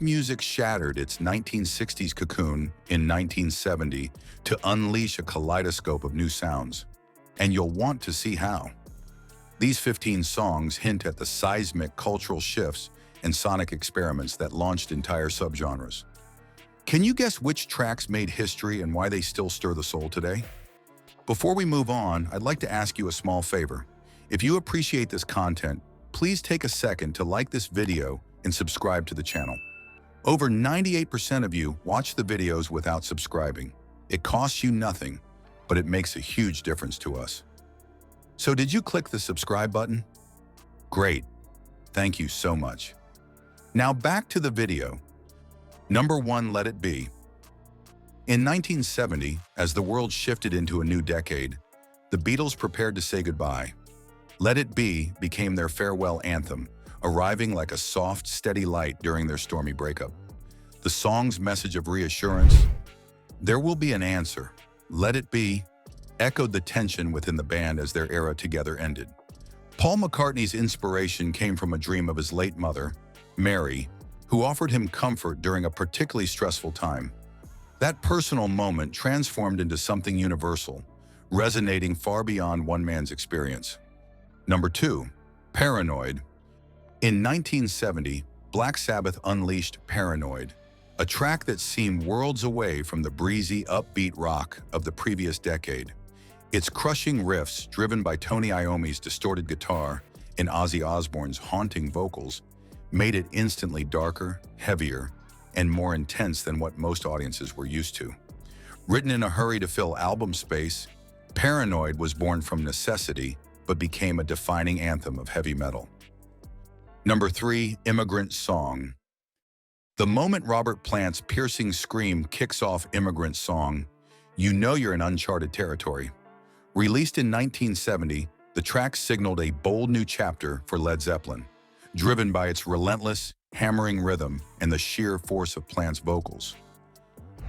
music shattered its 1960s cocoon in 1970 to unleash a kaleidoscope of new sounds. And you'll want to see how. These 15 songs hint at the seismic cultural shifts and sonic experiments that launched entire subgenres. Can you guess which tracks made history and why they still stir the soul today? Before we move on, I'd like to ask you a small favor. If you appreciate this content, please take a second to like this video and subscribe to the channel. Over 98% of you watch the videos without subscribing. It costs you nothing, but it makes a huge difference to us. So did you click the subscribe button? Great. Thank you so much. Now back to the video. Number 1, Let It Be. In 1970, as the world shifted into a new decade, the Beatles prepared to say goodbye. Let It Be became their farewell anthem, arriving like a soft, steady light during their stormy breakup. The song's message of reassurance, "There will be an answer, let it be," echoed the tension within the band as their era together ended. Paul McCartney's inspiration came from a dream of his late mother, Mary, who offered him comfort during a particularly stressful time. That personal moment transformed into something universal, resonating far beyond one man's experience. Number 2, Paranoid. In 1970, Black Sabbath unleashed Paranoid, a track that seemed worlds away from the breezy, upbeat rock of the previous decade. Its crushing riffs, driven by Tony Iommi's distorted guitar and Ozzy Osbourne's haunting vocals, made it instantly darker, heavier, and more intense than what most audiences were used to. Written in a hurry to fill album space, Paranoid was born from necessity but became a defining anthem of heavy metal. Number 3, Immigrant Song. The moment Robert Plant's piercing scream kicks off Immigrant Song, you know you're in uncharted territory. Released in 1970, the track signaled a bold new chapter for Led Zeppelin, driven by its relentless, hammering rhythm and the sheer force of Plant's vocals.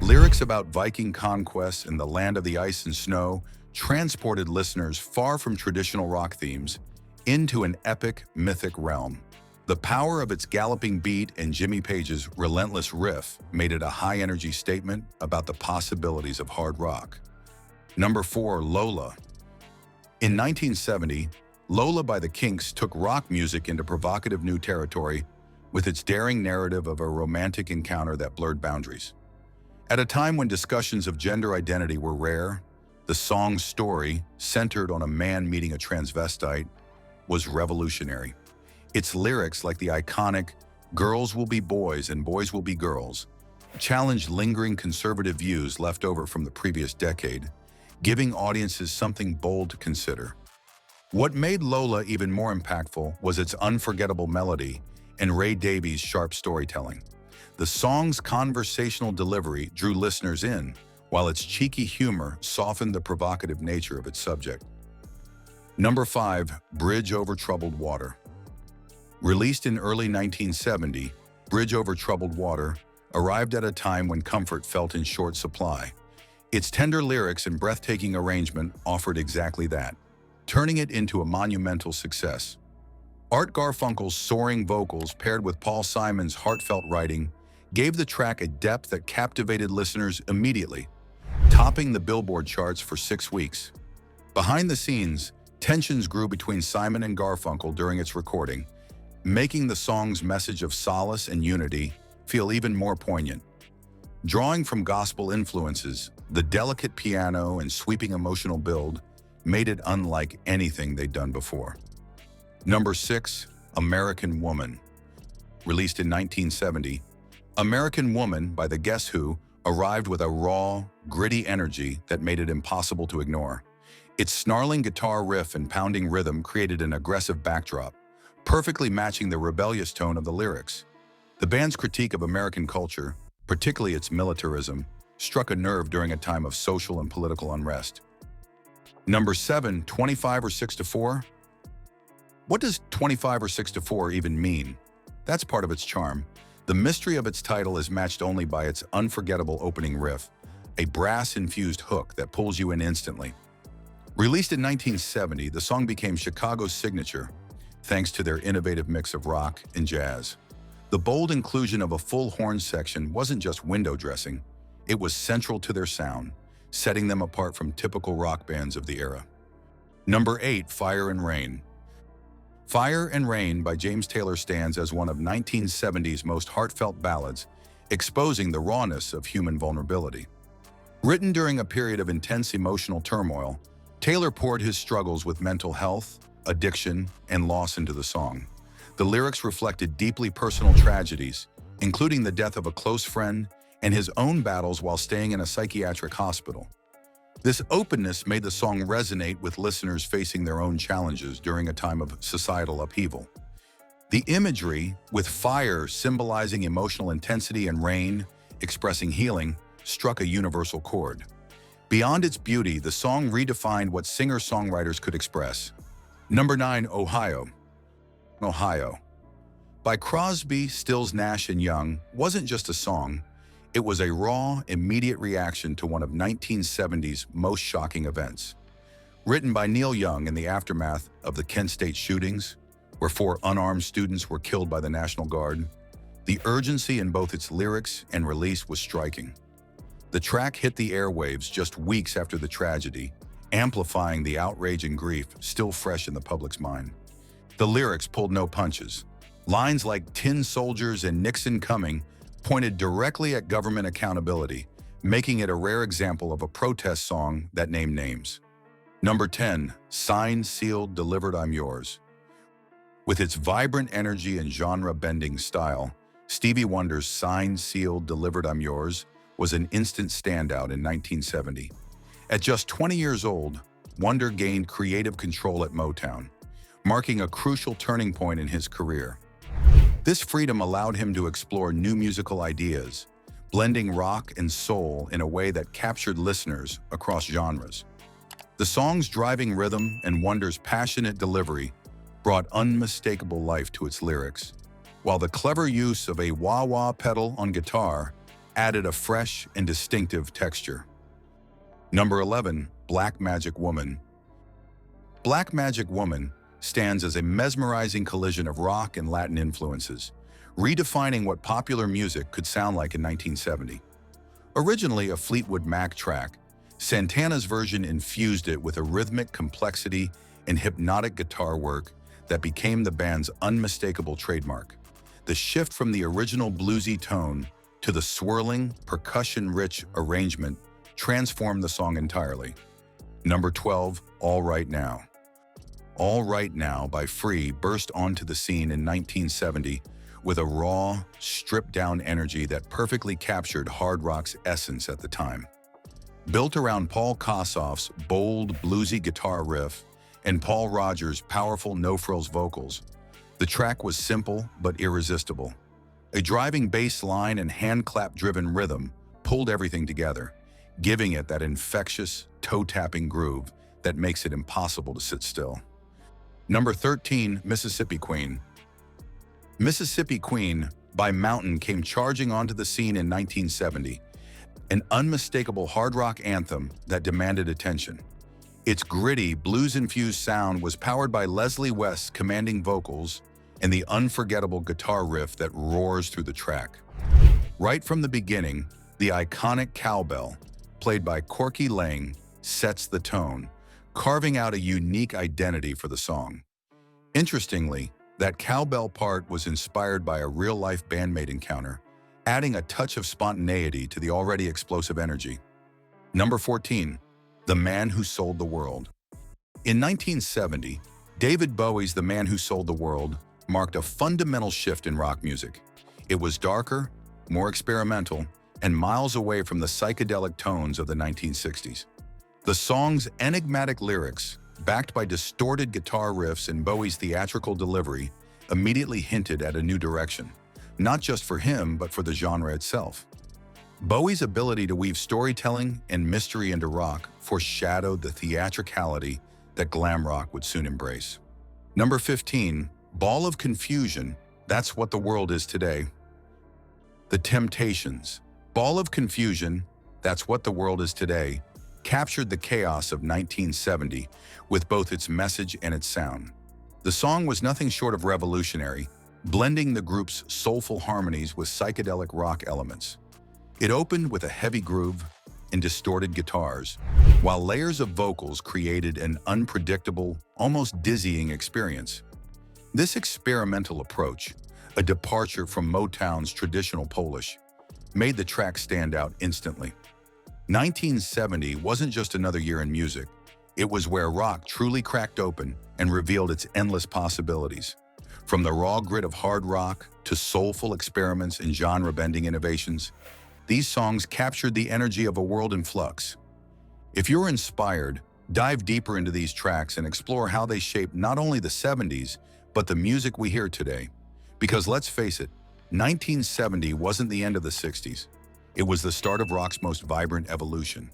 Lyrics about Viking conquests in the land of the ice and snow transported listeners far from traditional rock themes into an epic, mythic realm. The power of its galloping beat and Jimmy Page's relentless riff made it a high-energy statement about the possibilities of hard rock. Number 4, Lola. In 1970, Lola by the Kinks took rock music into provocative new territory with its daring narrative of a romantic encounter that blurred boundaries. At a time when discussions of gender identity were rare, the song's story, centered on a man meeting a transvestite, was revolutionary. Its lyrics, like the iconic "Girls will be boys and boys will be girls," challenged lingering conservative views left over from the previous decade, giving audiences something bold to consider. What made Lola even more impactful was its unforgettable melody and Ray Davies' sharp storytelling. The song's conversational delivery drew listeners in, while its cheeky humor softened the provocative nature of its subject. Number 5, Bridge Over Troubled Water. Released in early 1970, Bridge Over Troubled Water arrived at a time when comfort felt in short supply. Its tender lyrics and breathtaking arrangement offered exactly that, turning it into a monumental success. Art Garfunkel's soaring vocals paired with Paul Simon's heartfelt writing gave the track a depth that captivated listeners immediately, topping the Billboard charts for 6 weeks. Behind the scenes, tensions grew between Simon and Garfunkel during its recording, making the song's message of solace and unity feel even more poignant. Drawing from gospel influences, the delicate piano and sweeping emotional build made it unlike anything they'd done before. Number 6, American Woman. Released in 1970, American Woman by the Guess Who arrived with a raw, gritty energy that made it impossible to ignore. Its snarling guitar riff and pounding rhythm created an aggressive backdrop, perfectly matching the rebellious tone of the lyrics. The band's critique of American culture, particularly its militarism, struck a nerve during a time of social and political unrest. Number 7, 25 or 6 to 4? What does 25 or 6 to 4 even mean? That's part of its charm. The mystery of its title is matched only by its unforgettable opening riff, a brass-infused hook that pulls you in instantly. Released in 1970, the song became Chicago's signature, thanks to their innovative mix of rock and jazz. The bold inclusion of a full horn section wasn't just window dressing, it was central to their sound, setting them apart from typical rock bands of the era. Number 8, Fire and Rain. Fire and Rain by James Taylor stands as one of 1970's most heartfelt ballads, exposing the rawness of human vulnerability. Written during a period of intense emotional turmoil, Taylor poured his struggles with mental health, addiction, and loss into the song. The lyrics reflected deeply personal tragedies, including the death of a close friend and his own battles while staying in a psychiatric hospital. This openness made the song resonate with listeners facing their own challenges during a time of societal upheaval. The imagery, with fire symbolizing emotional intensity and rain expressing healing, struck a universal chord. Beyond its beauty, the song redefined what singer-songwriters could express. Number 9, Ohio. Ohio, by Crosby, Stills, Nash and Young, wasn't just a song, it was a raw, immediate reaction to one of 1970's most shocking events. Written by Neil Young in the aftermath of the Kent State shootings, where 4 unarmed students were killed by the National Guard, the urgency in both its lyrics and release was striking. The track hit the airwaves just weeks after the tragedy, amplifying the outrage and grief still fresh in the public's mind. The lyrics pulled no punches. Lines like "Tin Soldiers" and "Nixon Coming" pointed directly at government accountability, making it a rare example of a protest song that named names. Number 10, Signed, Sealed, Delivered, I'm Yours. With its vibrant energy and genre-bending style, Stevie Wonder's Signed, Sealed, Delivered, I'm Yours was an instant standout in 1970. At just 20 years old, Wonder gained creative control at Motown, marking a crucial turning point in his career. This freedom allowed him to explore new musical ideas, blending rock and soul in a way that captured listeners across genres. The song's driving rhythm and Wonder's passionate delivery brought unmistakable life to its lyrics, while the clever use of a wah-wah pedal on guitar added a fresh and distinctive texture. Number 11, Blackmagic Woman. Blackmagic Woman stands as a mesmerizing collision of rock and Latin influences, redefining what popular music could sound like in 1970. Originally a Fleetwood Mac track, Santana's version infused it with a rhythmic complexity and hypnotic guitar work that became the band's unmistakable trademark. The shift from the original bluesy tone to the swirling, percussion-rich arrangement transformed the song entirely. Number 12, All Right Now. All Right Now by Free burst onto the scene in 1970 with a raw, stripped-down energy that perfectly captured hard rock's essence at the time. Built around Paul Kossoff's bold, bluesy guitar riff and Paul Rodgers' powerful no-frills vocals, the track was simple but irresistible. A driving bass line and hand-clap-driven rhythm pulled everything together, giving it that infectious, toe-tapping groove that makes it impossible to sit still. Number 13, Mississippi Queen. Mississippi Queen by Mountain came charging onto the scene in 1970, an unmistakable hard rock anthem that demanded attention. Its gritty, blues-infused sound was powered by Leslie West's commanding vocals and the unforgettable guitar riff that roars through the track. Right from the beginning, the iconic cowbell, played by Corky Lang, sets the tone, carving out a unique identity for the song. Interestingly, that cowbell part was inspired by a real-life bandmate encounter, adding a touch of spontaneity to the already explosive energy. Number 14, The Man Who Sold the World. In 1970, David Bowie's The Man Who Sold the World marked a fundamental shift in rock music. It was darker, more experimental, and miles away from the psychedelic tones of the 1960s. The song's enigmatic lyrics, backed by distorted guitar riffs and Bowie's theatrical delivery, immediately hinted at a new direction, not just for him, but for the genre itself. Bowie's ability to weave storytelling and mystery into rock foreshadowed the theatricality that glam rock would soon embrace. Number 15, Ball of Confusion, That's What the World Is Today. The Temptations. Ball of Confusion, That's What the World Is Today captured the chaos of 1970 with both its message and its sound. The song was nothing short of revolutionary, blending the group's soulful harmonies with psychedelic rock elements. It opened with a heavy groove and distorted guitars, while layers of vocals created an unpredictable, almost dizzying experience. This experimental approach, a departure from Motown's traditional Polish, made the track stand out instantly. 1970 wasn't just another year in music. It was where rock truly cracked open and revealed its endless possibilities. From the raw grit of hard rock to soulful experiments and genre-bending innovations, these songs captured the energy of a world in flux. If you're inspired, dive deeper into these tracks and explore how they shaped not only the 70s, but the music we hear today. Because let's face it, 1970 wasn't the end of the 60s. It was the start of rock's most vibrant evolution.